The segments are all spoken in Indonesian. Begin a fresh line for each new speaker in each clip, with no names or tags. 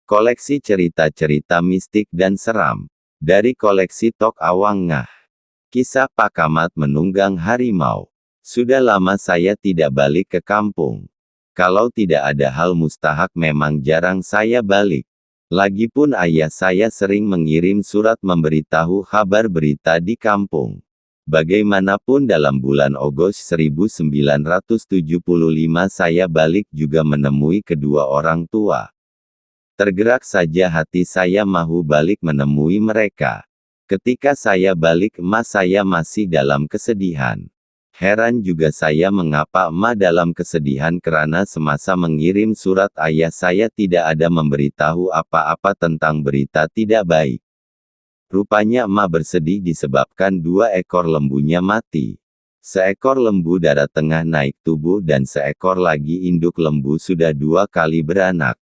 Koleksi cerita-cerita mistik dan seram. Dari koleksi Tok Awang Ngah. Kisah Pak Kamat menunggang harimau. Sudah lama saya tidak balik ke kampung. Kalau tidak ada hal mustahak memang jarang saya balik. Lagipun ayah saya sering mengirim surat memberitahu kabar berita di kampung. Bagaimanapun dalam bulan Agustus 1975 saya balik juga menemui kedua orang tua. Tergerak saja hati saya mahu balik menemui mereka. Ketika saya balik emak saya masih dalam kesedihan. Heran juga saya mengapa emak dalam kesedihan karena semasa mengirim surat ayah saya tidak ada memberitahu apa-apa tentang berita tidak baik. Rupanya emak bersedih disebabkan 2 ekor lembunya mati. Seekor lembu darah tengah naik tubuh dan seekor lagi induk lembu sudah 2 kali beranak.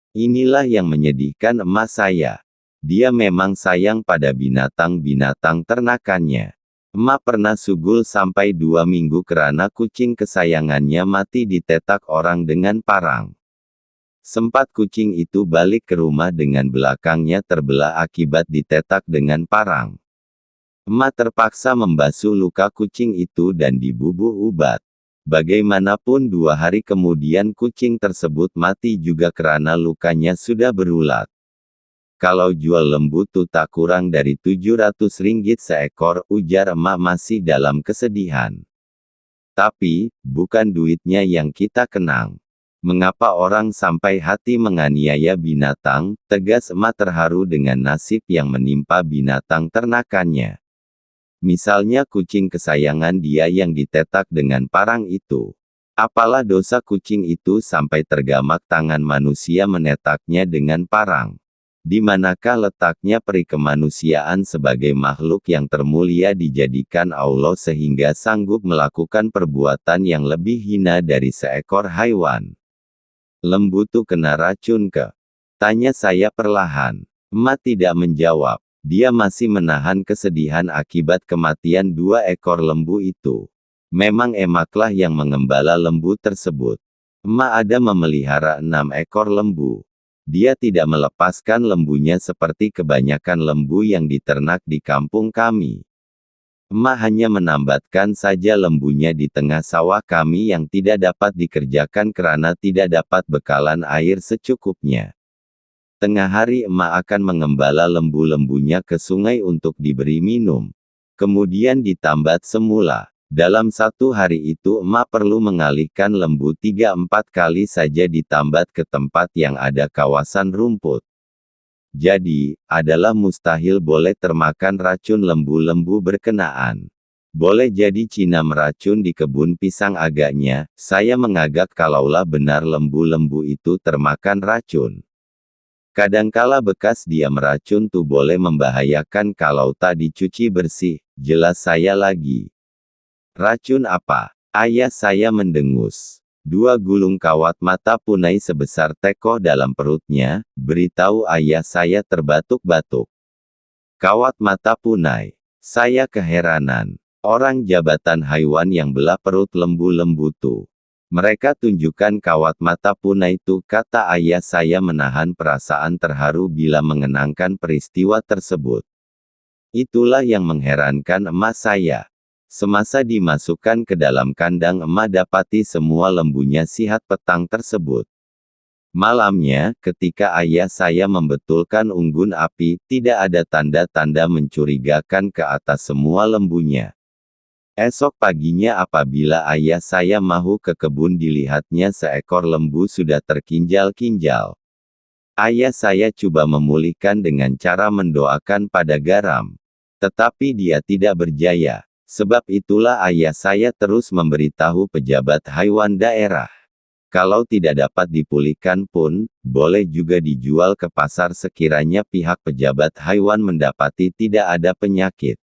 Inilah yang menyedihkan emak saya. Dia memang sayang pada binatang-binatang ternakannya. Emak pernah sugul sampai 2 minggu karena kucing kesayangannya mati ditetak orang dengan parang. Sempat kucing itu balik ke rumah dengan belakangnya terbelah akibat ditetak dengan parang. Emak terpaksa membasuh luka kucing itu dan dibubuh obat. Bagaimanapun 2 hari kemudian kucing tersebut mati juga karena lukanya sudah berulat. Kalau jual lembu tuh tak kurang dari 700 ringgit seekor, ujar emak masih dalam kesedihan. Tapi, bukan duitnya yang kita kenang. Mengapa orang sampai hati menganiaya binatang, tegas emak terharu dengan nasib yang menimpa binatang ternakannya. Misalnya kucing kesayangan dia yang ditetak dengan parang itu. Apalah dosa kucing itu sampai tergamak tangan manusia menetaknya dengan parang. Di manakah letaknya peri kemanusiaan sebagai makhluk yang termulia dijadikan Allah sehingga sanggup melakukan perbuatan yang lebih hina dari seekor haiwan? Lembu tuh kena racun ke? Tanya saya perlahan. Emak tidak menjawab. Dia masih menahan kesedihan akibat kematian 2 ekor lembu itu. Memang emaklah yang mengembala lembu tersebut. Emak ada memelihara 6 ekor lembu. Dia tidak melepaskan lembunya seperti kebanyakan lembu yang diternak di kampung kami. Emak hanya menambatkan saja lembunya di tengah sawah kami yang tidak dapat dikerjakan karena tidak dapat bekalan air secukupnya. Tengah hari emak akan mengembala lembu-lembunya ke sungai untuk diberi minum. Kemudian ditambat semula. Dalam 1 hari itu emak perlu mengalihkan lembu 3-4 kali saja ditambat ke tempat yang ada kawasan rumput. Jadi, adalah mustahil boleh termakan racun lembu-lembu berkenaan. Boleh jadi Cina meracun di kebun pisang agaknya, saya mengagak kalaulah benar lembu-lembu itu termakan racun. Kadangkala bekas dia meracun tuh boleh membahayakan kalau tak dicuci bersih, jelas saya lagi. Racun apa? Ayah saya mendengus. 2 gulung kawat mata punai sebesar teko dalam perutnya, beritahu ayah saya terbatuk-batuk. Kawat mata punai. Saya keheranan. Orang jabatan haiwan yang belah perut lembu-lembu tuh. Mereka tunjukkan kawat mata punai itu, kata ayah saya menahan perasaan terharu bila mengenangkan peristiwa tersebut. Itulah yang mengherankan emak saya. Semasa dimasukkan ke dalam kandang emak dapati semua lembunya sihat petang tersebut. Malamnya, ketika ayah saya membetulkan unggun api, tidak ada tanda-tanda mencurigakan ke atas semua lembunya. Esok paginya apabila ayah saya mahu ke kebun dilihatnya seekor lembu sudah terkinjal-kinjal. Ayah saya coba memulihkan dengan cara mendoakan pada garam. Tetapi dia tidak berjaya. Sebab itulah ayah saya terus memberitahu pejabat haiwan daerah. Kalau tidak dapat dipulihkan pun, boleh juga dijual ke pasar sekiranya pihak pejabat haiwan mendapati tidak ada penyakit.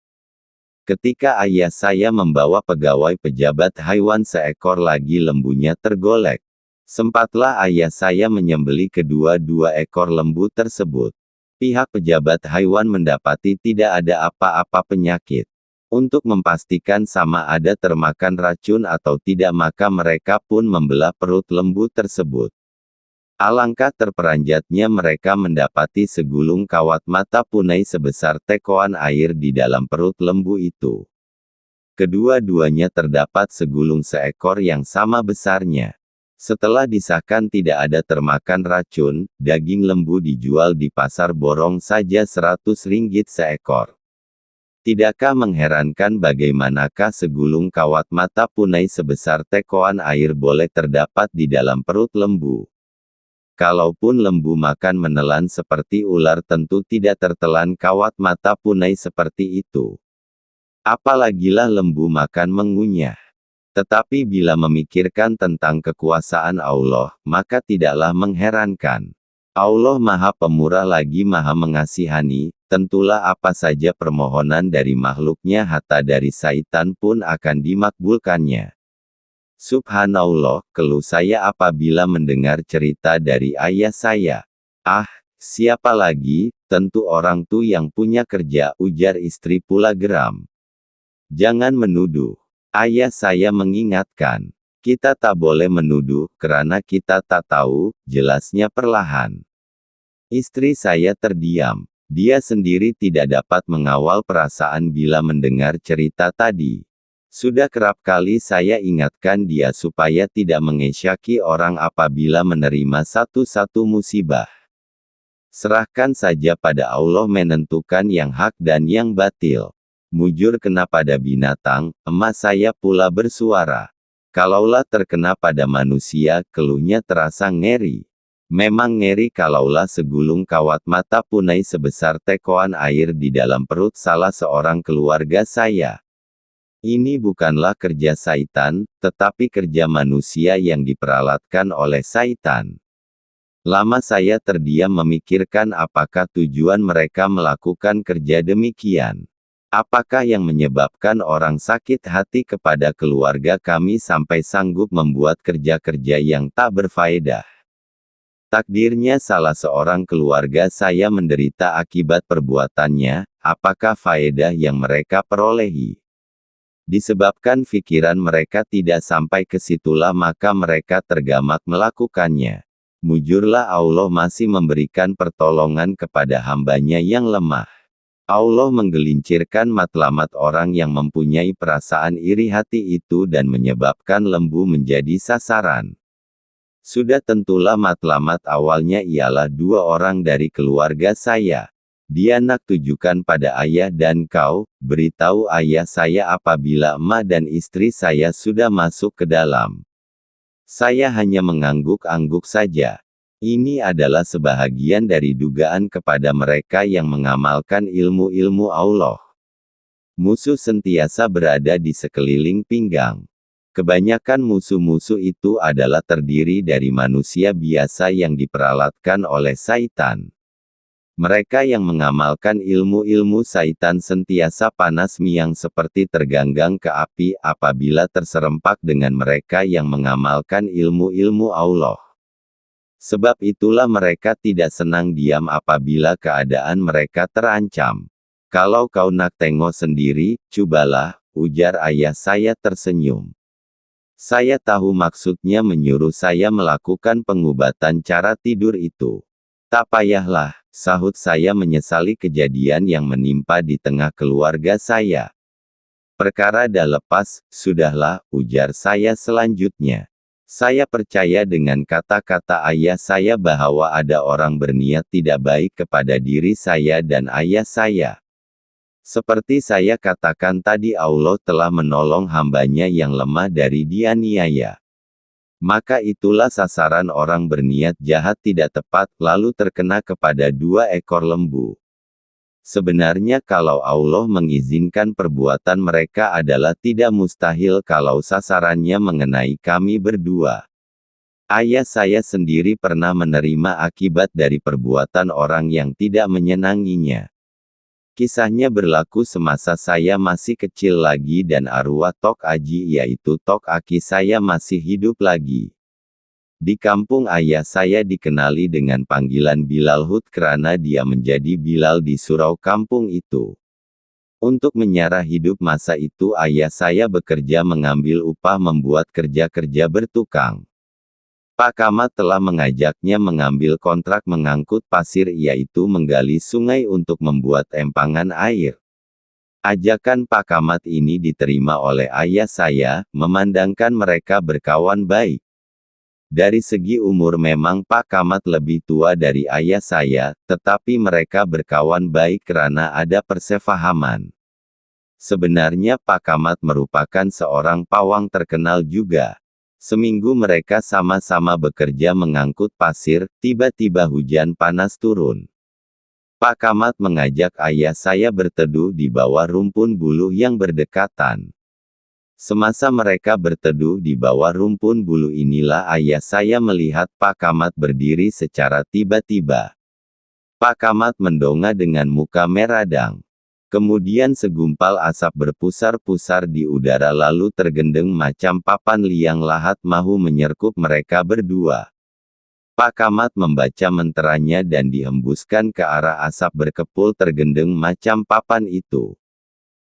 Ketika ayah saya membawa pegawai pejabat haiwan seekor lagi lembunya tergolek. Sempatlah ayah saya menyembeli kedua-dua ekor lembu tersebut. Pihak pejabat haiwan mendapati tidak ada apa-apa penyakit. Untuk memastikan sama ada termakan racun atau tidak maka mereka pun membelah perut lembu tersebut. Alangkah terperanjatnya mereka mendapati segulung kawat mata punai sebesar tekoan air di dalam perut lembu itu. Kedua-duanya terdapat segulung seekor yang sama besarnya. Setelah disahkan tidak ada termakan racun, daging lembu dijual di pasar borong saja 100 ringgit seekor. Tidakkah mengherankan bagaimanakah segulung kawat mata punai sebesar tekoan air boleh terdapat di dalam perut lembu? Kalaupun lembu makan menelan seperti ular tentu tidak tertelan kawat mata punai seperti itu. Apalagilah lembu makan mengunyah. Tetapi bila memikirkan tentang kekuasaan Allah, maka tidaklah mengherankan. Allah Maha Pemurah lagi Maha Mengasihani, tentulah apa saja permohonan dari makhluknya hatta dari syaitan pun akan dimakbulkannya. Subhanallah, keluh saya apabila mendengar cerita dari ayah saya. Ah, siapa lagi, tentu orang tu yang punya kerja, ujar istri pula geram. Jangan menuduh. Ayah saya mengingatkan. Kita tak boleh menuduh, karena kita tak tahu, jelasnya perlahan. Istri saya terdiam. Dia sendiri tidak dapat mengawal perasaan bila mendengar cerita tadi. Sudah kerap kali saya ingatkan dia supaya tidak mengesyaki orang apabila menerima satu-satu musibah. Serahkan saja pada Allah menentukan yang hak dan yang batil. Mujur kena pada binatang, emas saya pula bersuara. Kalaulah terkena pada manusia, keluhnya terasa ngeri. Memang ngeri kalaulah segulung kawat mata punai sebesar tekoan air di dalam perut salah seorang keluarga saya. Ini bukanlah kerja syaitan, tetapi kerja manusia yang diperalatkan oleh syaitan. Lama saya terdiam memikirkan apakah tujuan mereka melakukan kerja demikian. Apakah yang menyebabkan orang sakit hati kepada keluarga kami sampai sanggup membuat kerja-kerja yang tak berfaedah. Takdirnya salah seorang keluarga saya menderita akibat perbuatannya, apakah faedah yang mereka perolehi? Disebabkan pikiran mereka tidak sampai ke situlah maka mereka tergamak melakukannya. Mujurlah Allah masih memberikan pertolongan kepada hambanya yang lemah. Allah menggelincirkan matlamat orang yang mempunyai perasaan iri hati itu dan menyebabkan lembu menjadi sasaran. Sudah tentulah matlamat awalnya ialah 2 orang dari keluarga saya. Dia nak tujukan pada ayah dan kau, beritahu ayah saya apabila emak dan istri saya sudah masuk ke dalam. Saya hanya mengangguk-angguk saja. Ini adalah sebahagian dari dugaan kepada mereka yang mengamalkan ilmu-ilmu Allah. Musuh sentiasa berada di sekeliling pinggang. Kebanyakan musuh-musuh itu adalah terdiri dari manusia biasa yang diperalatkan oleh syaitan. Mereka yang mengamalkan ilmu-ilmu syaitan sentiasa panas miang seperti terganggang ke api apabila terserempak dengan mereka yang mengamalkan ilmu-ilmu Allah. Sebab itulah mereka tidak senang diam apabila keadaan mereka terancam. Kalau kau nak tengok sendiri, cobalah, ujar ayah saya tersenyum. Saya tahu maksudnya menyuruh saya melakukan pengobatan cara tidur itu. Tak payahlah, sahut saya menyesali kejadian yang menimpa di tengah keluarga saya. Perkara dah lepas, sudahlah, ujar saya selanjutnya. Saya percaya dengan kata-kata ayah saya bahwa ada orang berniat tidak baik kepada diri saya dan ayah saya. Seperti saya katakan tadi Allah telah menolong hambanya yang lemah dari dianiaya. Maka itulah sasaran orang berniat jahat tidak tepat, lalu terkena kepada 2 ekor lembu. Sebenarnya kalau Allah mengizinkan perbuatan mereka adalah tidak mustahil kalau sasarannya mengenai kami berdua. Ayah saya sendiri pernah menerima akibat dari perbuatan orang yang tidak menyenanginya. Kisahnya berlaku semasa saya masih kecil lagi dan arwah Tok Aji yaitu Tok Aki saya masih hidup lagi. Di kampung ayah saya dikenali dengan panggilan Bilal Hud karena dia menjadi Bilal di surau kampung itu. Untuk menyara hidup masa itu ayah saya bekerja mengambil upah membuat kerja-kerja bertukang. Pak Kamat telah mengajaknya mengambil kontrak mengangkut pasir, yaitu menggali sungai untuk membuat empangan air. Ajakan Pak Kamat ini diterima oleh ayah saya, memandangkan mereka berkawan baik. Dari segi umur memang Pak Kamat lebih tua dari ayah saya, tetapi mereka berkawan baik karena ada persefahaman. Sebenarnya Pak Kamat merupakan seorang pawang terkenal juga. Seminggu mereka sama-sama bekerja mengangkut pasir, tiba-tiba hujan panas turun. Pak Kamat mengajak ayah saya berteduh di bawah rumpun buluh yang berdekatan. Semasa mereka berteduh di bawah rumpun buluh inilah ayah saya melihat Pak Kamat berdiri secara tiba-tiba. Pak Kamat mendongak dengan muka meradang. Kemudian segumpal asap berpusar-pusar di udara lalu tergendeng macam papan liang lahat mahu menyerkup mereka berdua. Pak Kamat membaca menteranya dan dihembuskan ke arah asap berkepul tergendeng macam papan itu.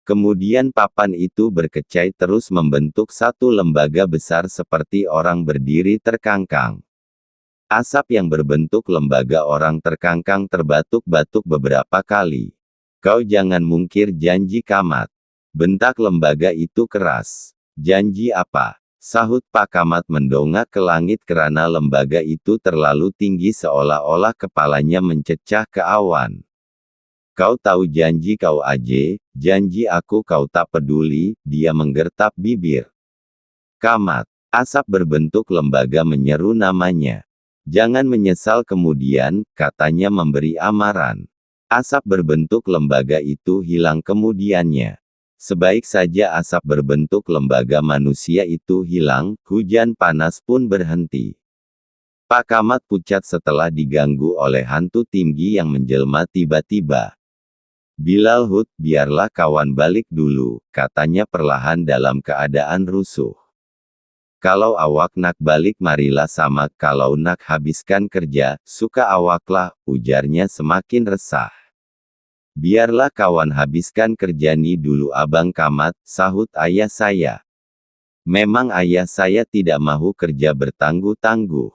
Kemudian papan itu berkecai terus membentuk satu lembaga besar seperti orang berdiri terkangkang. Asap yang berbentuk lembaga orang terkangkang terbatuk-batuk beberapa kali. "Kau jangan mungkir janji Kamat," bentak lembaga itu keras. "Janji apa?" sahut Pak Kamat mendongak ke langit karena lembaga itu terlalu tinggi seolah-olah kepalanya mencecah ke awan. "Kau tahu janji kau aje, janji aku kau tak peduli," dia menggertak bibir. "Kamat." Asap berbentuk lembaga menyeru namanya. "Jangan menyesal kemudian," katanya memberi amaran. Asap berbentuk lembaga itu hilang kemudiannya. Sebaik saja asap berbentuk lembaga manusia itu hilang, hujan panas pun berhenti. Pak Kamat pucat setelah diganggu oleh hantu tinggi yang menjelma tiba-tiba. "Bilal Hud, biarlah kawan balik dulu," katanya perlahan dalam keadaan rusuh. "Kalau awak nak balik marilah sama, kalau nak habiskan kerja, suka awaklah," ujarnya semakin resah. "Biarlah kawan habiskan kerja nih dulu Abang Kamat," sahut ayah saya. Memang ayah saya tidak mahu kerja bertangguh-tangguh.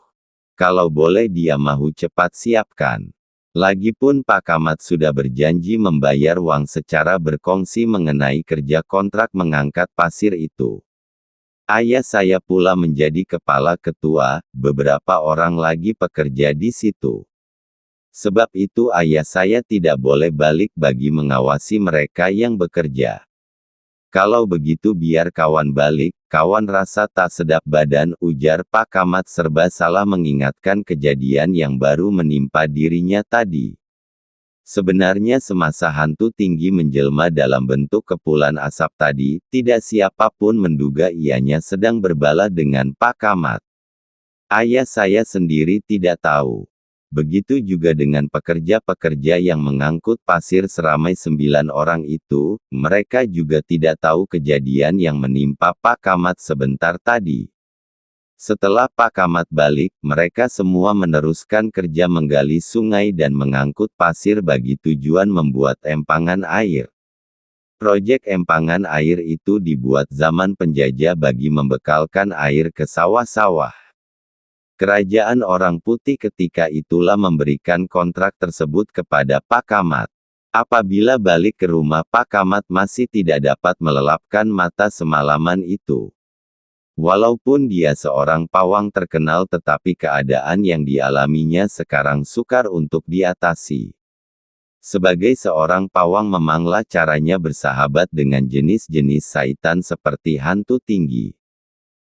Kalau boleh dia mahu cepat siapkan. Lagipun Pak Kamat sudah berjanji membayar uang secara berkongsi mengenai kerja kontrak mengangkat pasir itu. Ayah saya pula menjadi kepala ketua, beberapa orang lagi pekerja di situ. Sebab itu ayah saya tidak boleh balik bagi mengawasi mereka yang bekerja. "Kalau begitu biar kawan balik, kawan rasa tak sedap badan," ujar Pak Kamat serba salah mengingatkan kejadian yang baru menimpa dirinya tadi. Sebenarnya semasa hantu tinggi menjelma dalam bentuk kepulan asap tadi, tidak siapapun menduga ianya sedang berbala dengan Pak Kamat. Ayah saya sendiri tidak tahu. Begitu juga dengan pekerja-pekerja yang mengangkut pasir seramai 9 orang itu, mereka juga tidak tahu kejadian yang menimpa Pak Kamat sebentar tadi. Setelah Pak Kamat balik, mereka semua meneruskan kerja menggali sungai dan mengangkut pasir bagi tujuan membuat empangan air. Proyek empangan air itu dibuat zaman penjajah bagi membekalkan air ke sawah-sawah. Kerajaan orang putih ketika itulah memberikan kontrak tersebut kepada Pak Kamat. Apabila balik ke rumah Pak Kamat masih tidak dapat melelapkan mata semalaman itu. Walaupun dia seorang pawang terkenal tetapi keadaan yang dialaminya sekarang sukar untuk diatasi. Sebagai seorang pawang memanglah caranya bersahabat dengan jenis-jenis syaitan seperti hantu tinggi.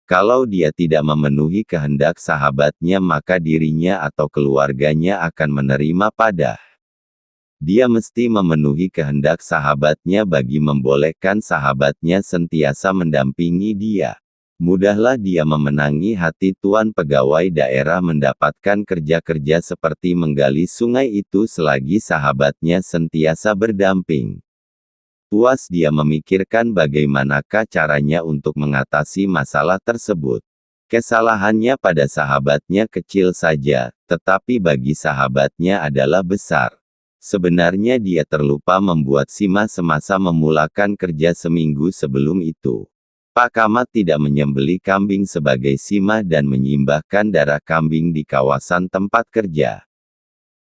Kalau dia tidak memenuhi kehendak sahabatnya maka dirinya atau keluarganya akan menerima padah. Dia mesti memenuhi kehendak sahabatnya bagi membolehkan sahabatnya sentiasa mendampingi dia. Mudahlah dia memenangi hati tuan pegawai daerah mendapatkan kerja-kerja seperti menggali sungai itu selagi sahabatnya sentiasa berdamping. Puas dia memikirkan bagaimanakah caranya untuk mengatasi masalah tersebut. Kesalahannya pada sahabatnya kecil saja, tetapi bagi sahabatnya adalah besar. Sebenarnya dia terlupa membuat Sima semasa memulakan kerja seminggu sebelum itu. Pak Kamat tidak menyembelih kambing sebagai sima dan menyimbahkan darah kambing di kawasan tempat kerja.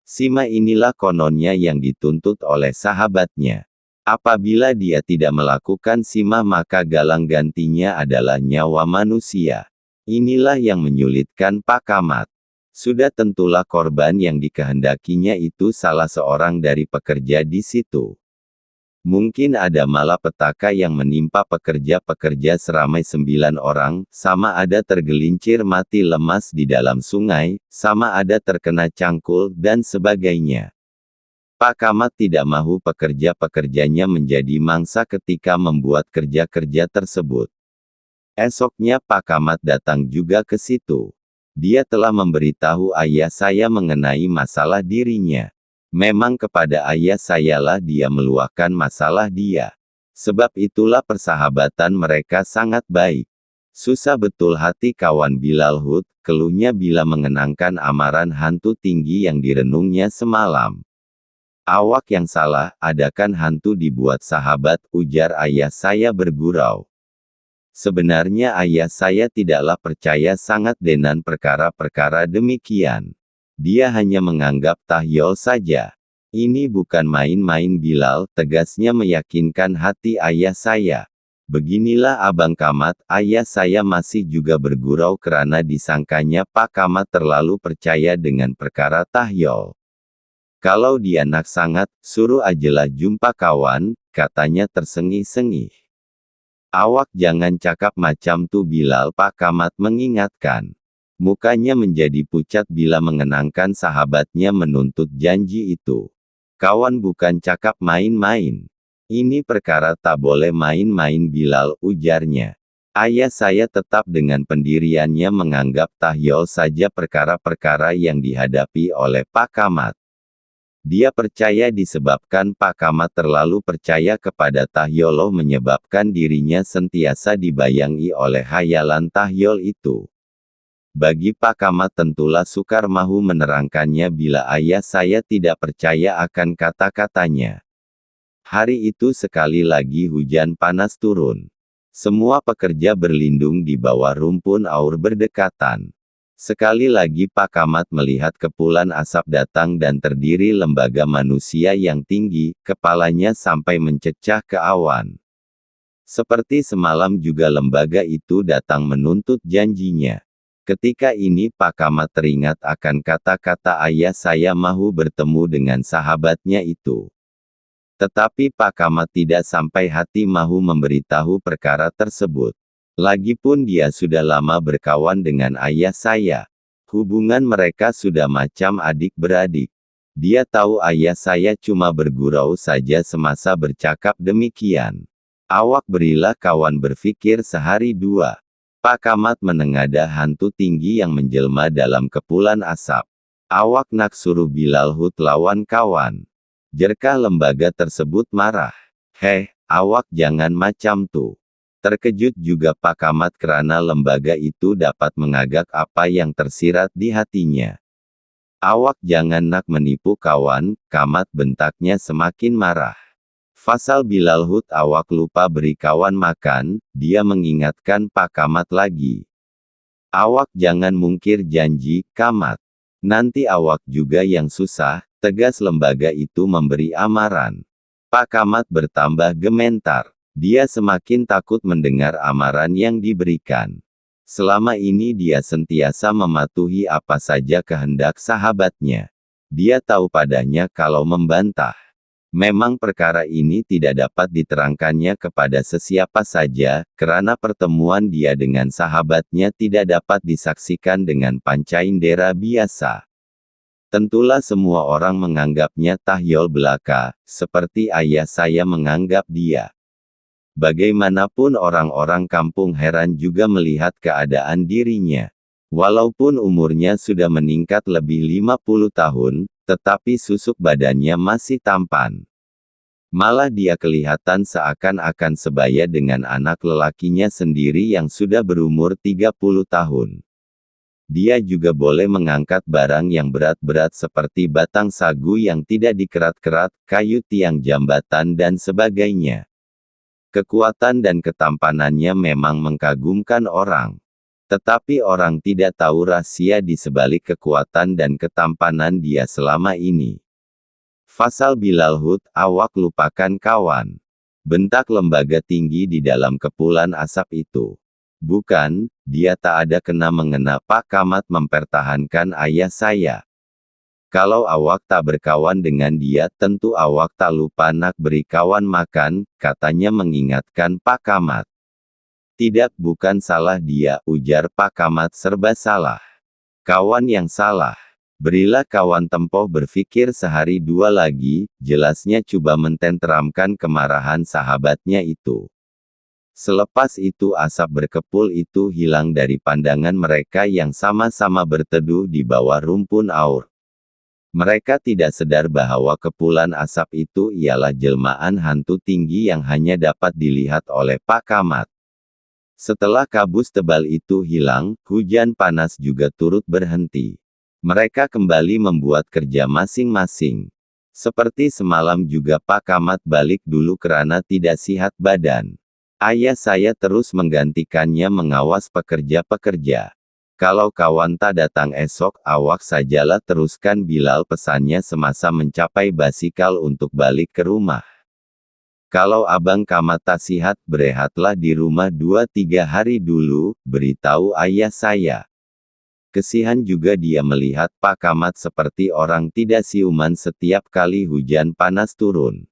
Sima inilah kononnya yang dituntut oleh sahabatnya. Apabila dia tidak melakukan sima maka galang gantinya adalah nyawa manusia. Inilah yang menyulitkan Pak Kamat. Sudah tentulah korban yang dikehendakinya itu salah seorang dari pekerja di situ. Mungkin ada malapetaka yang menimpa pekerja-pekerja seramai 9 orang, sama ada tergelincir mati lemas di dalam sungai, sama ada terkena cangkul, dan sebagainya. Pak Kamat tidak mahu pekerja-pekerjanya menjadi mangsa ketika membuat kerja-kerja tersebut. Esoknya Pak Kamat datang juga ke situ. Dia telah memberitahu ayah saya mengenai masalah dirinya. Memang kepada ayah sayalah dia meluahkan masalah dia. Sebab itulah persahabatan mereka sangat baik. Susah betul hati kawan Bilal Hud, keluhnya bila mengenangkan amaran hantu tinggi yang direnungnya semalam. Awak yang salah, adakan hantu dibuat sahabat, ujar ayah saya bergurau. Sebenarnya ayah saya tidaklah percaya sangat dengan perkara-perkara demikian. Dia hanya menganggap tahyul saja. Ini bukan main-main Bilal, tegasnya meyakinkan hati ayah saya. Beginilah Abang Kamat, ayah saya masih juga bergurau karena disangkanya Pak Kamat terlalu percaya dengan perkara tahyul. Kalau dia nak sangat, suruh ajalah jumpa kawan, katanya tersengih-sengih. Awak jangan cakap macam tu Bilal, Pak Kamat mengingatkan. Mukanya menjadi pucat bila mengenangkan sahabatnya menuntut janji itu. Kawan bukan cakap main-main. Ini perkara tak boleh main-main Bilal, ujarnya. Ayah saya tetap dengan pendiriannya menganggap tahyul saja perkara-perkara yang dihadapi oleh Pak Kamat. Dia percaya disebabkan Pak Kamat terlalu percaya kepada tahyul menyebabkan dirinya sentiasa dibayangi oleh hayalan tahyul itu. Bagi Pak Kamat tentulah sukar mahu menerangkannya bila ayah saya tidak percaya akan kata-katanya. Hari itu sekali lagi hujan panas turun. Semua pekerja berlindung di bawah rumpun aur berdekatan. Sekali lagi Pak Kamat melihat kepulan asap datang dan terdiri lembaga manusia yang tinggi, kepalanya sampai mencecah ke awan. Seperti semalam juga lembaga itu datang menuntut janjinya. Ketika ini Pak Kamat teringat akan kata-kata ayah saya mahu bertemu dengan sahabatnya itu. Tetapi Pak Kamat tidak sampai hati mahu memberitahu perkara tersebut. Lagipun dia sudah lama berkawan dengan ayah saya. Hubungan mereka sudah macam adik-beradik. Dia tahu ayah saya cuma bergurau saja semasa bercakap demikian. Awak berilah kawan berfikir sehari dua. Pak Kamat menengadah hantu tinggi yang menjelma dalam kepulan asap. Awak nak suruh Bilal Hud lawan kawan. Jerkah lembaga tersebut marah. Heh, awak jangan macam tu. Terkejut juga Pak Kamat kerana lembaga itu dapat mengagak apa yang tersirat di hatinya. Awak jangan nak menipu kawan, Kamat bentaknya semakin marah. Fasal Bilal Hud awak lupa beri kawan makan, dia mengingatkan Pak Kamat lagi. Awak jangan mungkir janji, Kamat. Nanti awak juga yang susah, tegas lembaga itu memberi amaran. Pak Kamat bertambah gementar. Dia semakin takut mendengar amaran yang diberikan. Selama ini dia sentiasa mematuhi apa saja kehendak sahabatnya. Dia tahu padanya kalau membantah. Memang perkara ini tidak dapat diterangkannya kepada sesiapa saja, karena pertemuan dia dengan sahabatnya tidak dapat disaksikan dengan panca indera biasa. Tentulah semua orang menganggapnya tahyul belaka, seperti ayah saya menganggap dia. Bagaimanapun orang-orang kampung heran juga melihat keadaan dirinya. Walaupun umurnya sudah meningkat lebih 50 tahun, tetapi susuk badannya masih tampan. Malah dia kelihatan seakan-akan sebaya dengan anak lelakinya sendiri yang sudah berumur 30 tahun. Dia juga boleh mengangkat barang yang berat-berat seperti batang sagu yang tidak dikerat-kerat, kayu tiang jambatan dan sebagainya. Kekuatan dan ketampanannya memang mengagumkan orang. Tetapi orang tidak tahu rahasia di sebalik kekuatan dan ketampanan dia selama ini. Fasal Bilal Hud, awak lupakan kawan. Bentak lembaga tinggi di dalam kepulan asap itu. Bukan, dia tak ada kena mengena Pak Kamat mempertahankan ayah saya. Kalau awak tak berkawan dengan dia, tentu awak tak lupa nak beri kawan makan, katanya mengingatkan Pak Kamat. Tidak, bukan salah dia, ujar Pak Kamat, serba salah. Kawan yang salah. Berilah kawan tempoh berpikir sehari dua lagi, jelasnya coba mententeramkan kemarahan sahabatnya itu. Selepas itu asap berkepul itu hilang dari pandangan mereka yang sama-sama berteduh di bawah rumpun aur. Mereka tidak sadar bahwa kepulan asap itu ialah jelmaan hantu tinggi yang hanya dapat dilihat oleh Pak Kamat. Setelah kabus tebal itu hilang, hujan panas juga turut berhenti. Mereka kembali membuat kerja masing-masing. Seperti semalam juga Pak Kamat balik dulu karena tidak sihat badan. Ayah saya terus menggantikannya mengawas pekerja-pekerja. Kalau kawan tak datang esok, awak sajalah teruskan Bilal pesannya semasa mencapai basikal untuk balik ke rumah. Kalau abang Kamat tak sihat, berehatlah di rumah 2-3 hari dulu, beritahu ayah saya. Kesian juga dia melihat Pak Kamat seperti orang tidak siuman setiap kali hujan panas turun.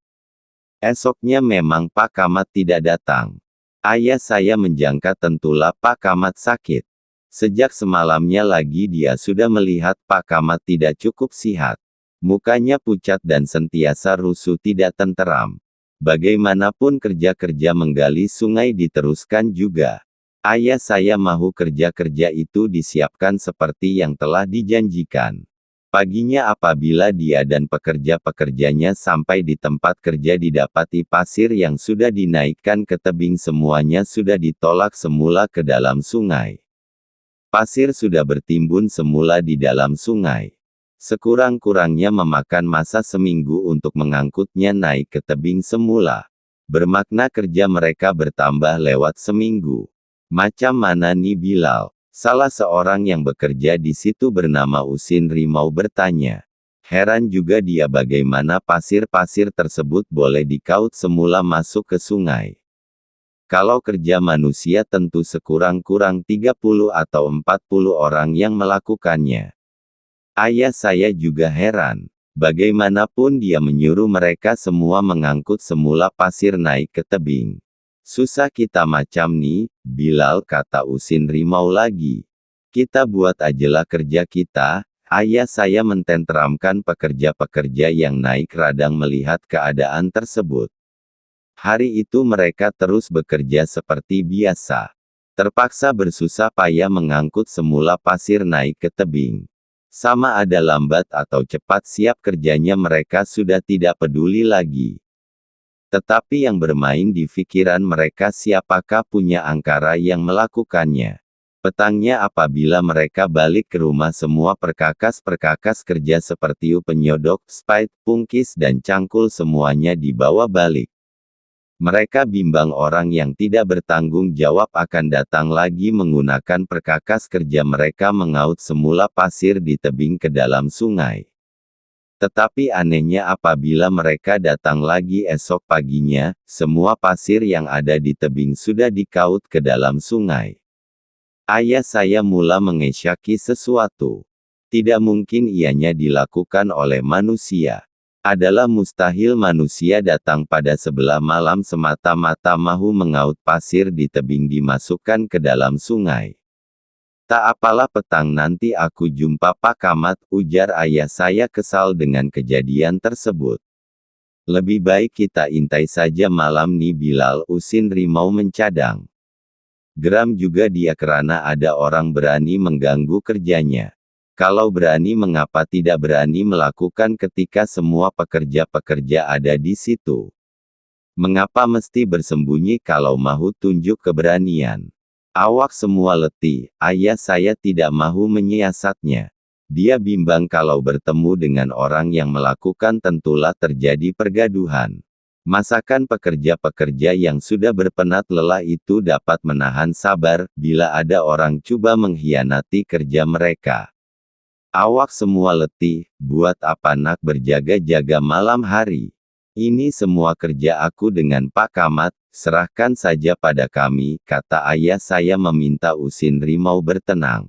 Esoknya memang Pak Kamat tidak datang. Ayah saya menjangka tentulah Pak Kamat sakit. Sejak semalamnya lagi dia sudah melihat Pak Kamat tidak cukup sihat. Mukanya pucat dan sentiasa rusuh tidak tenteram. Bagaimanapun kerja-kerja menggali sungai diteruskan juga. Ayah saya mahu kerja-kerja itu disiapkan seperti yang telah dijanjikan. Paginya apabila dia dan pekerja-pekerjanya sampai di tempat kerja didapati pasir yang sudah dinaikkan ke tebing semuanya sudah ditolak semula ke dalam sungai. Pasir sudah bertimbun semula di dalam sungai. Sekurang-kurangnya memakan masa seminggu untuk mengangkutnya naik ke tebing semula. Bermakna kerja mereka bertambah lewat seminggu. Macam mana nih Bilal? Salah seorang yang bekerja di situ bernama Usin Rimau bertanya. Heran juga dia bagaimana pasir-pasir tersebut boleh dikaut semula masuk ke sungai. Kalau kerja manusia tentu sekurang-kurang 30 atau 40 orang yang melakukannya. Ayah saya juga heran. Bagaimanapun dia menyuruh mereka semua mengangkut semula pasir naik ke tebing. Susah kita macam nih, Bilal, kata Usin Rimau lagi. Kita buat ajalah kerja kita. Ayah saya mententeramkan pekerja-pekerja yang naik radang melihat keadaan tersebut. Hari itu mereka terus bekerja seperti biasa. Terpaksa bersusah payah mengangkut semula pasir naik ke tebing. Sama ada lambat atau cepat siap kerjanya mereka sudah tidak peduli lagi. Tetapi yang bermain di pikiran mereka siapakah punya angkara yang melakukannya. Petangnya apabila mereka balik ke rumah semua perkakas-perkakas kerja seperti penyodok, spait, pungkis dan cangkul semuanya dibawa balik. Mereka bimbang orang yang tidak bertanggung jawab akan datang lagi menggunakan perkakas kerja mereka mengaut semula pasir di tebing ke dalam sungai. Tetapi anehnya apabila mereka datang lagi esok paginya, semua pasir yang ada di tebing sudah dikaut ke dalam sungai. Ayah saya mula mengesyaki sesuatu. Tidak mungkin ianya dilakukan oleh manusia. Adalah mustahil manusia datang pada sebelah malam semata-mata mahu mengaut pasir di tebing dimasukkan ke dalam sungai. Tak apalah petang nanti aku jumpa Pak Kamat, ujar ayah saya kesal dengan kejadian tersebut. Lebih baik kita intai saja malam nih Bilal, Usin Rimau mencadang. Geram juga dia karena ada orang berani mengganggu kerjanya. Kalau berani mengapa tidak berani melakukan ketika semua pekerja-pekerja ada di situ? Mengapa mesti bersembunyi kalau mahu tunjuk keberanian? Awak semua letih, ayah saya tidak mahu menyiasatnya. Dia bimbang kalau bertemu dengan orang yang melakukan tentulah terjadi pergaduhan. Masakan pekerja-pekerja yang sudah berpenat lelah itu dapat menahan sabar, bila ada orang coba mengkhianati kerja mereka. Awak semua letih, buat apa nak berjaga-jaga malam hari? Ini semua kerja aku dengan Pak Kamat, serahkan saja pada kami, kata ayah saya meminta Usin Rimau bertenang.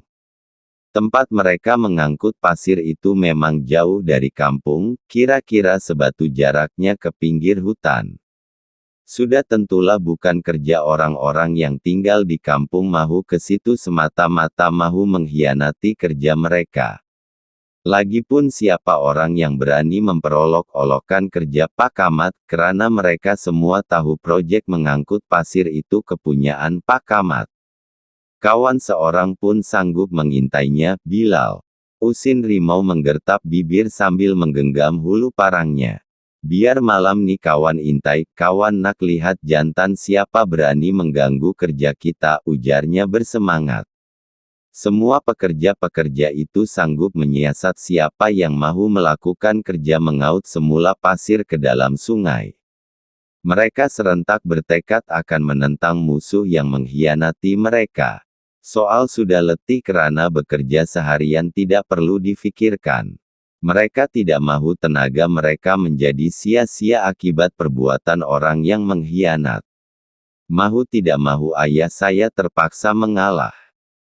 Tempat mereka mengangkut pasir itu memang jauh dari kampung, kira-kira sebatu jaraknya ke pinggir hutan. Sudah tentulah bukan kerja orang-orang yang tinggal di kampung mahu ke situ semata-mata mahu mengkhianati kerja mereka. Lagipun siapa orang yang berani memperolok-olokkan kerja Pak Kamat, karena mereka semua tahu proyek mengangkut pasir itu kepunyaan Pak Kamat. Kawan seorang pun sanggup mengintainya, Bilal. Usin Rimau menggertap bibir sambil menggenggam hulu parangnya. Biar malam nih kawan intai, kawan nak lihat jantan siapa berani mengganggu kerja kita, ujarnya bersemangat. Semua pekerja-pekerja itu sanggup menyiasat siapa yang mahu melakukan kerja mengaut semula pasir ke dalam sungai. Mereka serentak bertekad akan menentang musuh yang mengkhianati mereka. Soal sudah letih karena bekerja seharian tidak perlu difikirkan. Mereka tidak mahu tenaga mereka menjadi sia-sia akibat perbuatan orang yang mengkhianat. Mahu tidak mahu ayah saya terpaksa mengalah.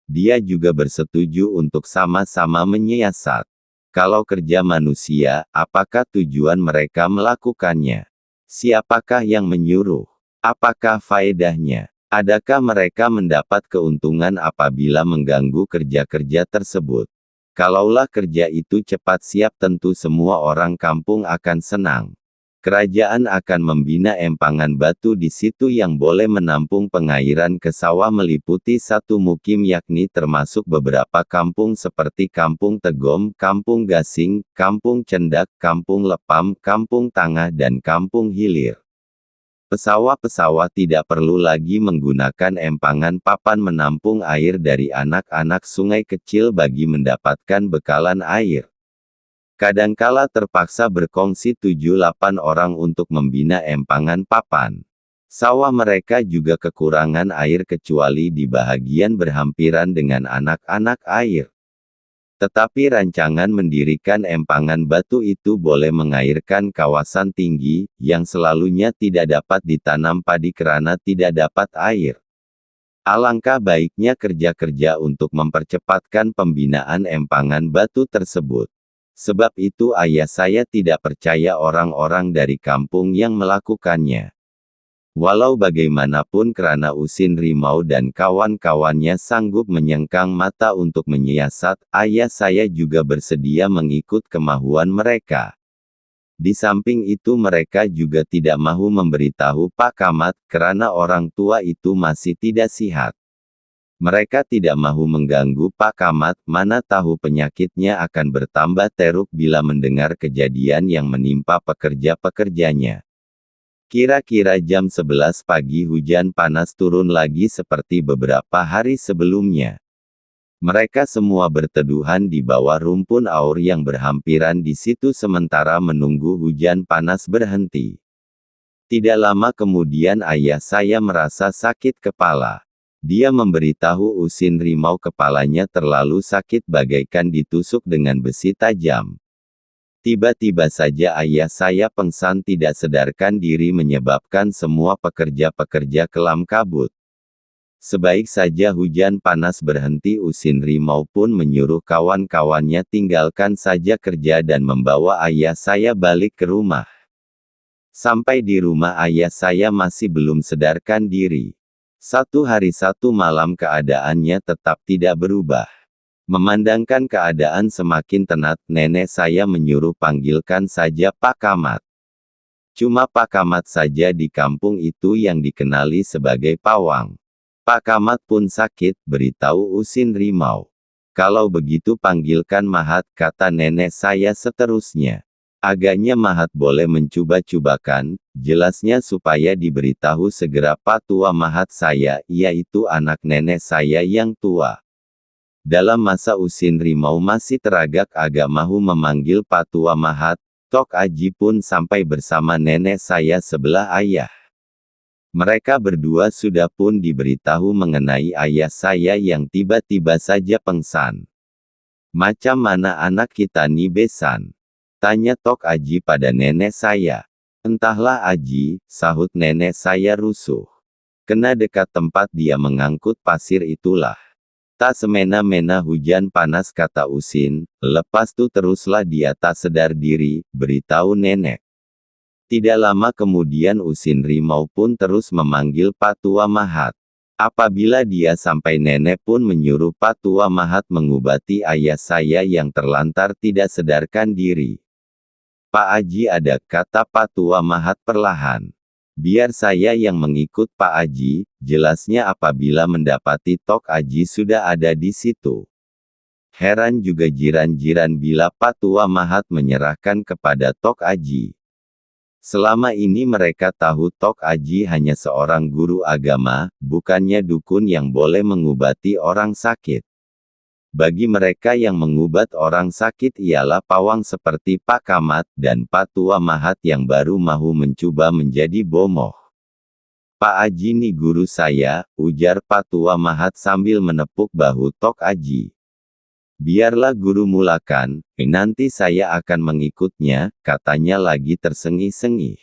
Dia juga bersetuju untuk sama-sama menyiasat. Kalau kerja manusia, apakah tujuan mereka melakukannya? Siapakah yang menyuruh? Apakah faedahnya? Adakah mereka mendapat keuntungan apabila mengganggu kerja-kerja tersebut? Kalaulah kerja itu cepat siap tentu semua orang kampung akan senang. Kerajaan akan membina empangan batu di situ yang boleh menampung pengairan ke sawah meliputi satu mukim yakni termasuk beberapa kampung seperti Kampung Tegom, Kampung Gasing, Kampung Cendak, Kampung Lepam, Kampung Tangah dan Kampung Hilir. Pesawah-pesawah tidak perlu lagi menggunakan empangan papan menampung air dari anak-anak sungai kecil bagi mendapatkan bekalan air. Kadangkala terpaksa berkongsi 7-8 orang untuk membina empangan papan. Sawah mereka juga kekurangan air kecuali di bahagian berhampiran dengan anak-anak air. Tetapi rancangan mendirikan empangan batu itu boleh mengairkan kawasan tinggi, yang selalunya tidak dapat ditanam padi karena tidak dapat air. Alangkah baiknya kerja-kerja untuk mempercepatkan pembinaan empangan batu tersebut. Sebab itu ayah saya tidak percaya orang-orang dari kampung yang melakukannya. Walau bagaimanapun karena Usin Rimau dan kawan-kawannya sanggup menyengkang mata untuk menyiasat, ayah saya juga bersedia mengikut kemahuan mereka. Di samping itu mereka juga tidak mahu memberitahu Pak Kamat, karena orang tua itu masih tidak sihat. Mereka tidak mahu mengganggu Pak Kamat, mana tahu penyakitnya akan bertambah teruk bila mendengar kejadian yang menimpa pekerja-pekerjanya. Kira-kira jam 11 pagi hujan panas turun lagi seperti beberapa hari sebelumnya. Mereka semua berteduhan di bawah rumpun aur yang berhampiran di situ sementara menunggu hujan panas berhenti. Tidak lama kemudian ayah saya merasa sakit kepala. Dia memberitahu Usin Rimau kepalanya terlalu sakit bagaikan ditusuk dengan besi tajam. Tiba-tiba saja ayah saya pengsan tidak sadarkan diri menyebabkan semua pekerja-pekerja kelam kabut. Sebaik saja hujan panas berhenti Usin Rimau pun menyuruh kawan-kawannya tinggalkan saja kerja dan membawa ayah saya balik ke rumah. Sampai di rumah ayah saya masih belum sadarkan diri. 1 hari 1 malam keadaannya tetap tidak berubah. Memandangkan keadaan semakin tenat, nenek saya menyuruh panggilkan saja Pak Kamat. Cuma Pak Kamat saja di kampung itu yang dikenali sebagai pawang. Pak Kamat pun sakit, beritahu Usin Rimau. Kalau begitu panggilkan Mahat, kata nenek saya seterusnya. Agaknya Mahat boleh mencoba-cobakan, jelasnya supaya diberitahu segera Pak Tua Mahat saya, yaitu anak nenek saya yang tua. Dalam masa Usin Rimau masih teragak agak mahu memanggil Pak Tua Mahat, Tok Aji pun sampai bersama nenek saya sebelah ayah. Mereka berdua sudah pun diberitahu mengenai ayah saya yang tiba-tiba saja pengsan. "Macam mana anak kita nih Besan?" tanya Tok Aji pada nenek saya. "Entahlah Aji," sahut nenek saya rusuh. "Kena dekat tempat dia mengangkut pasir itulah. Tak semena-mena hujan panas," kata Usin. "Lepas tu teruslah dia tak sedar diri," beritahu nenek. Tidak lama kemudian Usin Rimau pun terus memanggil Pak Tua Mahat. Apabila dia sampai, nenek pun menyuruh Pak Tua Mahat mengobati ayah saya yang terlantar tidak sadarkan diri. "Pak Aji ada," kata Pak Tua Mahat perlahan. "Biar saya yang mengikut Pak Aji," jelasnya apabila mendapati Tok Aji sudah ada di situ. Heran juga jiran-jiran bila Pak Tua Mahat menyerahkan kepada Tok Aji. Selama ini mereka tahu Tok Aji hanya seorang guru agama, bukannya dukun yang boleh mengobati orang sakit. Bagi mereka yang mengobat orang sakit ialah pawang seperti Pak Kamat dan Pak Tua Mahat yang baru mahu mencoba menjadi bomoh. "Pak Aji nih guru saya," ujar Pak Tua Mahat sambil menepuk bahu Tok Aji. "Biarlah guru mulakan, nanti saya akan mengikutnya," katanya lagi tersengih-sengih.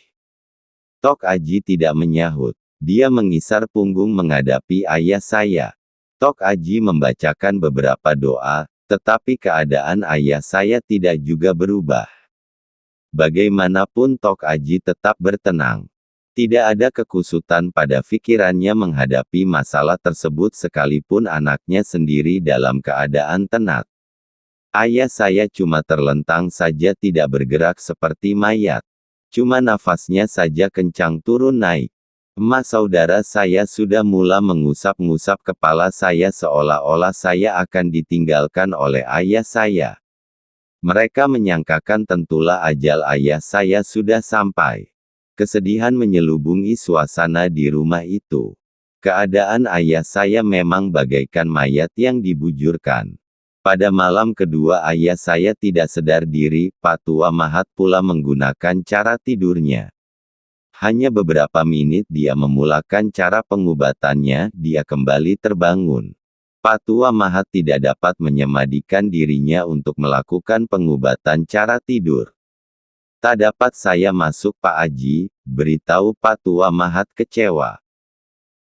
Tok Aji tidak menyahut. Dia mengisar punggung menghadapi ayah saya. Tok Aji membacakan beberapa doa, tetapi keadaan ayah saya tidak juga berubah. Bagaimanapun Tok Aji tetap bertenang. Tidak ada kekusutan pada pikirannya menghadapi masalah tersebut sekalipun anaknya sendiri dalam keadaan tenat. Ayah saya cuma terlentang saja tidak bergerak seperti mayat. Cuma nafasnya saja kencang turun naik. Emak saudara saya sudah mula mengusap-ngusap kepala saya seolah-olah saya akan ditinggalkan oleh ayah saya. Mereka menyangkakan tentulah ajal ayah saya sudah sampai. Kesedihan menyelubungi suasana di rumah itu. Keadaan ayah saya memang bagaikan mayat yang dibujurkan. Pada malam kedua ayah saya tidak sadar diri, Pak Tua Mahat pula menggunakan cara tidurnya. Hanya beberapa menit dia memulakan cara pengobatannya, dia kembali terbangun. Pak Tua Mahat tidak dapat menyemadikan dirinya untuk melakukan pengobatan cara tidur. "Tak dapat saya masuk Pak Aji," beritahu Pak Tua Mahat kecewa.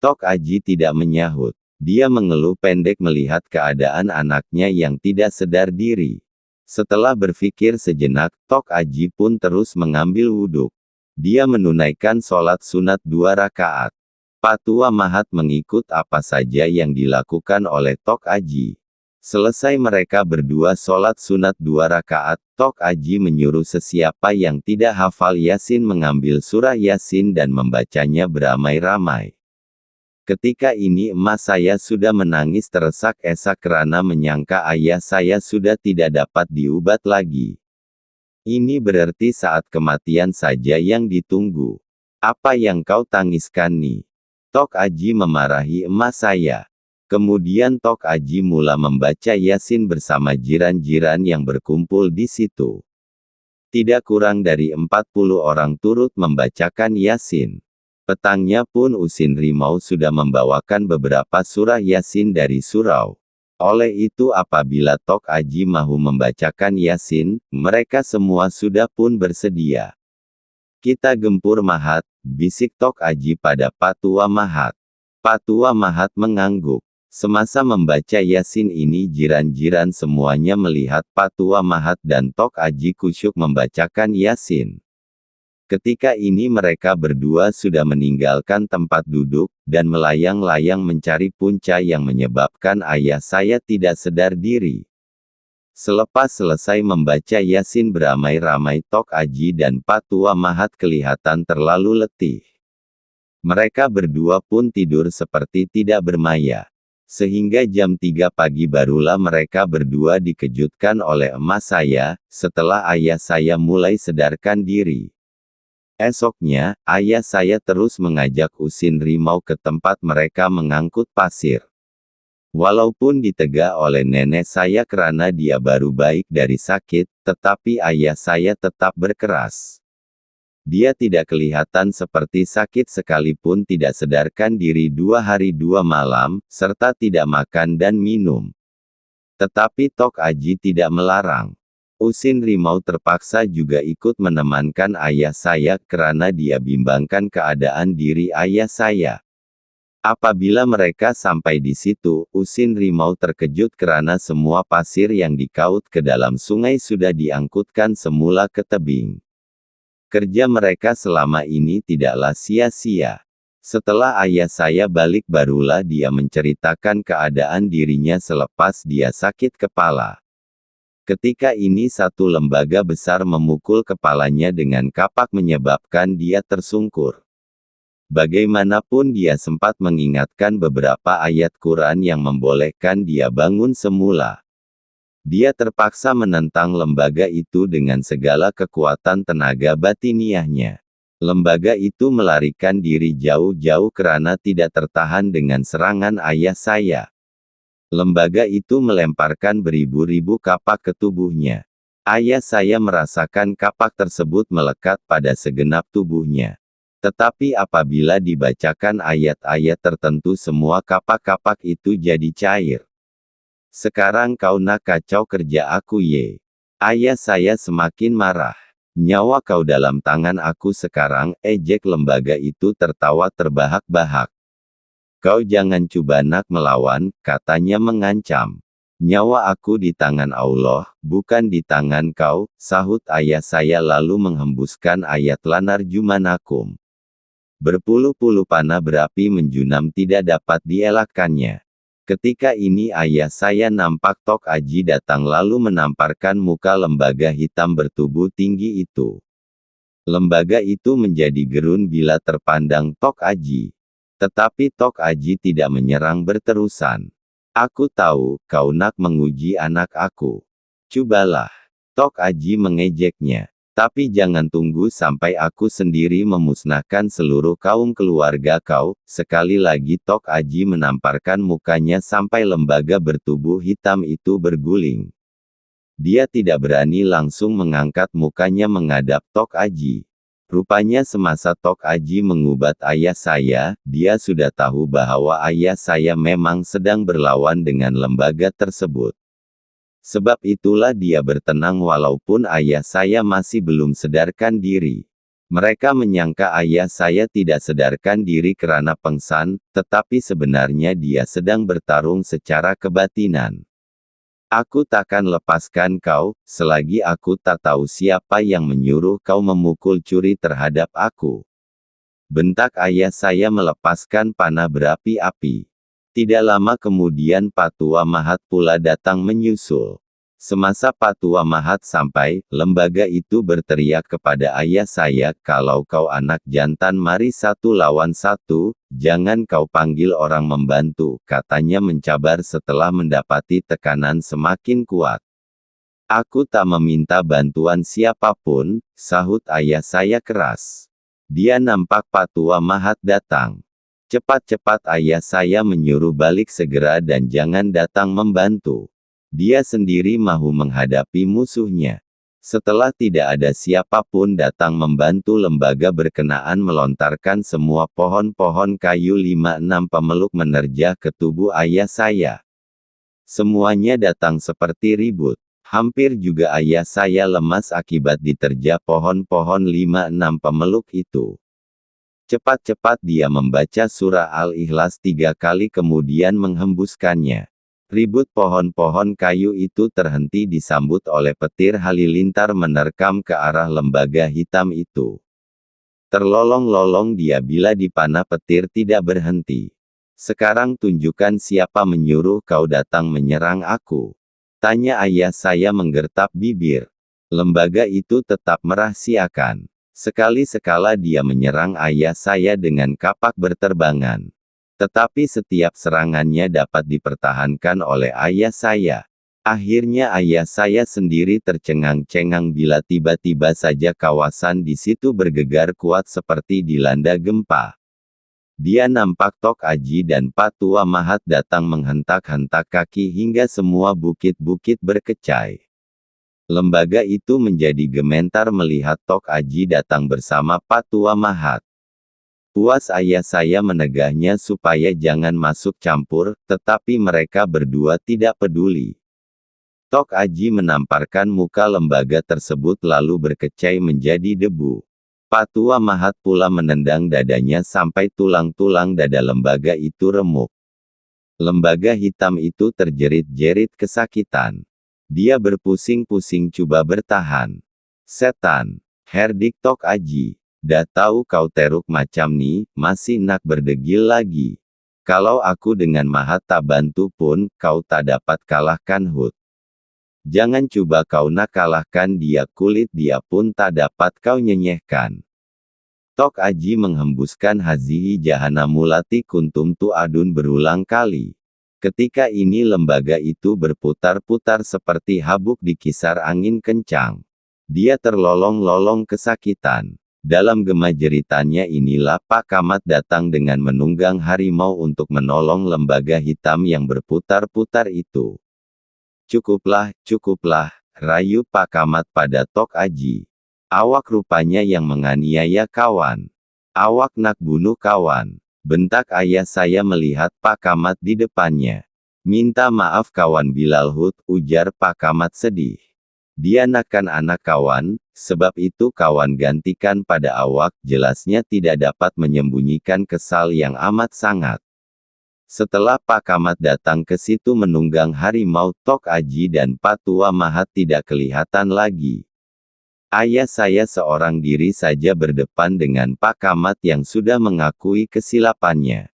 Tok Aji tidak menyahut. Dia mengeluh pendek melihat keadaan anaknya yang tidak sadar diri. Setelah berpikir sejenak, Tok Aji pun terus mengambil wudhu. Dia menunaikan sholat sunat 2 rakaat. Pak Tua Mahat mengikut apa saja yang dilakukan oleh Tok Aji. Selesai mereka berdua sholat sunat 2 rakaat, Tok Aji menyuruh sesiapa yang tidak hafal Yasin mengambil surah Yasin dan membacanya beramai-ramai. Ketika ini emak saya sudah menangis teresak-esak karena menyangka ayah saya sudah tidak dapat diobat lagi. Ini berarti saat kematian saja yang ditunggu. "Apa yang kau tangiskan nih?" Tok Aji memarahi emak saya. Kemudian Tok Aji mula membaca Yasin bersama jiran-jiran yang berkumpul di situ. Tidak kurang dari 40 orang turut membacakan Yasin. Petangnya pun Usin Rimau sudah membawakan beberapa surah Yasin dari surau. Oleh itu apabila Tok Aji mahu membacakan Yasin, mereka semua sudah pun bersedia. "Kita gempur Mahat," bisik Tok Aji pada Pak Tua Mahat. Pak Tua Mahat mengangguk. Semasa membaca Yasin ini jiran-jiran semuanya melihat Pak Tua Mahat dan Tok Aji kusyuk membacakan Yasin. Ketika ini mereka berdua sudah meninggalkan tempat duduk, dan melayang-layang mencari punca yang menyebabkan ayah saya tidak sadar diri. Selepas selesai membaca Yasin beramai-ramai, Tok Aji dan Pak Tua Mahat kelihatan terlalu letih. Mereka berdua pun tidur seperti tidak bermaya. Sehingga jam 3 pagi barulah mereka berdua dikejutkan oleh emak saya, setelah ayah saya mulai sadarkan diri. Esoknya, ayah saya terus mengajak Usin Rimau ke tempat mereka mengangkut pasir. Walaupun ditegah oleh nenek saya karena dia baru baik dari sakit, tetapi ayah saya tetap berkeras. Dia tidak kelihatan seperti sakit sekalipun tidak sadarkan diri 2 hari 2 malam, serta tidak makan dan minum. Tetapi Tok Aji tidak melarang. Usin Rimau terpaksa juga ikut menemankan ayah saya karena dia bimbangkan keadaan diri ayah saya. Apabila mereka sampai di situ, Usin Rimau terkejut karena semua pasir yang dikaut ke dalam sungai sudah diangkutkan semula ke tebing. Kerja mereka selama ini tidaklah sia-sia. Setelah ayah saya balik barulah dia menceritakan keadaan dirinya selepas dia sakit kepala. Ketika ini satu lembaga besar memukul kepalanya dengan kapak menyebabkan dia tersungkur. Bagaimanapun dia sempat mengingatkan beberapa ayat Quran yang membolehkan dia bangun semula. Dia terpaksa menentang lembaga itu dengan segala kekuatan tenaga batiniahnya. Lembaga itu melarikan diri jauh-jauh karena tidak tertahan dengan serangan ayah saya. Lembaga itu melemparkan beribu-ribu kapak ke tubuhnya. Ayah saya merasakan kapak tersebut melekat pada segenap tubuhnya. Tetapi apabila dibacakan ayat-ayat tertentu semua kapak-kapak itu jadi cair. Sekarang kau nak kacau kerja aku ye. Ayah saya semakin marah. Nyawa kau dalam tangan aku sekarang, ejek lembaga itu tertawa terbahak-bahak. Kau jangan coba nak melawan, katanya mengancam. Nyawa aku di tangan Allah, bukan di tangan kau, sahut ayah saya lalu menghembuskan ayat lanar jumanakum. Berpuluh-puluh panah berapi menjunam tidak dapat dielakkannya. Ketika ini ayah saya nampak Tok Aji datang lalu menamparkan muka lembaga hitam bertubuh tinggi itu. Lembaga itu menjadi gerun bila terpandang Tok Aji. Tetapi Tok Aji tidak menyerang berterusan. Aku tahu, kau nak menguji anak aku. Cobalah. Tok Aji mengejeknya. Tapi jangan tunggu sampai aku sendiri memusnahkan seluruh kaum keluarga kau. Sekali lagi Tok Aji menamparkan mukanya sampai lembaga bertubuh hitam itu berguling. Dia tidak berani langsung mengangkat mukanya menghadap Tok Aji. Rupanya semasa Tok Aji mengubat ayah saya, dia sudah tahu bahwa ayah saya memang sedang berlawan dengan lembaga tersebut. Sebab itulah dia bertenang walaupun ayah saya masih belum sadarkan diri. Mereka menyangka ayah saya tidak sadarkan diri karena pengsan, tetapi sebenarnya dia sedang bertarung secara kebatinan. Aku takkan lepaskan kau, selagi aku tak tahu siapa yang menyuruh kau memukul curi terhadap aku. Bentak ayah saya melepaskan panah berapi-api. Tidak lama kemudian Patua Mahat pula datang menyusul. Semasa Patua Mahat sampai, lembaga itu berteriak kepada ayah saya, kalau kau anak jantan mari 1 lawan 1, jangan kau panggil orang membantu, katanya mencabar setelah mendapati tekanan semakin kuat. Aku tak meminta bantuan siapapun, sahut ayah saya keras. Dia nampak Patua Mahat datang. Cepat-cepat ayah saya menyuruh balik segera dan jangan datang membantu. Dia sendiri mahu menghadapi musuhnya. Setelah tidak ada siapapun datang membantu lembaga berkenaan melontarkan semua pohon-pohon kayu 5-6 pemeluk menerjah ke tubuh ayah saya. Semuanya datang seperti ribut. Hampir juga ayah saya lemas akibat diterjah pohon-pohon 5-6 pemeluk itu. Cepat-cepat dia membaca surah Al-Ikhlas 3 kali kemudian menghembuskannya. Ribut pohon-pohon kayu itu terhenti disambut oleh petir halilintar menerkam ke arah lembaga hitam itu. Terlolong-lolong dia bila dipanah petir tidak berhenti. Sekarang tunjukkan siapa menyuruh kau datang menyerang aku. Tanya ayah saya menggertak bibir. Lembaga itu tetap merahasiakan. Sekali-sekala dia menyerang ayah saya dengan kapak berterbangan. Tetapi setiap serangannya dapat dipertahankan oleh ayah saya. Akhirnya ayah saya sendiri tercengang-cengang bila tiba-tiba saja kawasan di situ bergegar kuat seperti dilanda gempa. Dia nampak Tok Aji dan Patua Mahat datang menghentak-hentak kaki hingga semua bukit-bukit berkecai. Lembaga itu menjadi gementar melihat Tok Aji datang bersama Patua Mahat. Puas ayah saya menegahnya supaya jangan masuk campur, tetapi mereka berdua tidak peduli. Tok Aji menamparkan muka lembaga tersebut lalu berkecai menjadi debu. Patua Mahat pula menendang dadanya sampai tulang-tulang dada lembaga itu remuk. Lembaga hitam itu terjerit-jerit kesakitan. Dia berpusing-pusing coba bertahan. Setan, herdik Tok Aji. Dah tahu kau teruk macam ni, masih nak berdegil lagi. Kalau aku dengan Mahat tak bantu pun, kau tak dapat kalahkan Hut. Jangan coba kau nak kalahkan dia, kulit dia pun tak dapat kau nyenyehkan. Tok Aji menghembuskan hazihi jahanamulati kuntum tu'adun berulang kali. Ketika ini lembaga itu berputar-putar seperti habuk di kisar angin kencang. Dia terlolong-lolong kesakitan. Dalam gema jeritannya inilah Pak Kamat datang dengan menunggang harimau untuk menolong lembaga hitam yang berputar-putar itu. Cukuplah, cukuplah, rayu Pak Kamat pada Tok Aji. Awak rupanya yang menganiaya kawan. Awak nak bunuh kawan. Bentak ayah saya melihat Pak Kamat di depannya. Minta maaf kawan Bilal Hut, ujar Pak Kamat sedih. Dia nakkan anak kawan, sebab itu kawan gantikan pada awak, jelasnya tidak dapat menyembunyikan kesal yang amat sangat. Setelah Pak Kamat datang ke situ menunggang harimau, Tok Aji dan Patua Mahat tidak kelihatan lagi. Ayah saya seorang diri saja berdepan dengan Pak Kamat yang sudah mengakui kesilapannya.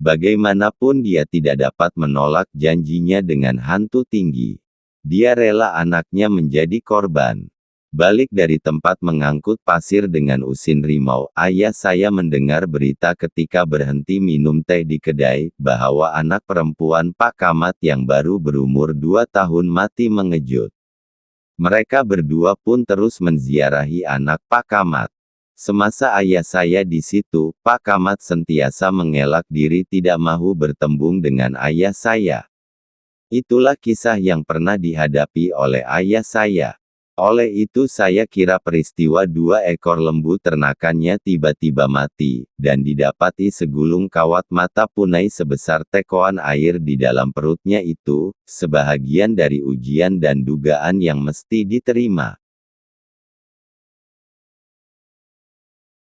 Bagaimanapun dia tidak dapat menolak janjinya dengan hantu tinggi. Dia rela anaknya menjadi korban. Balik dari tempat mengangkut pasir dengan usin rimau, ayah saya mendengar berita ketika berhenti minum teh di kedai, bahwa anak perempuan Pak Kamat yang baru berumur 2 tahun mati mengejut. Mereka berdua pun terus menziarahi anak Pak Kamat. Semasa ayah saya di situ, Pak Kamat sentiasa mengelak diri tidak mahu bertembung dengan ayah saya. Itulah kisah yang pernah dihadapi oleh ayah saya. Oleh itu saya kira peristiwa 2 ekor lembu ternakannya tiba-tiba mati, dan didapati segulung kawat mata punai sebesar tekoan air di dalam perutnya itu, sebahagian dari ujian dan dugaan yang mesti diterima.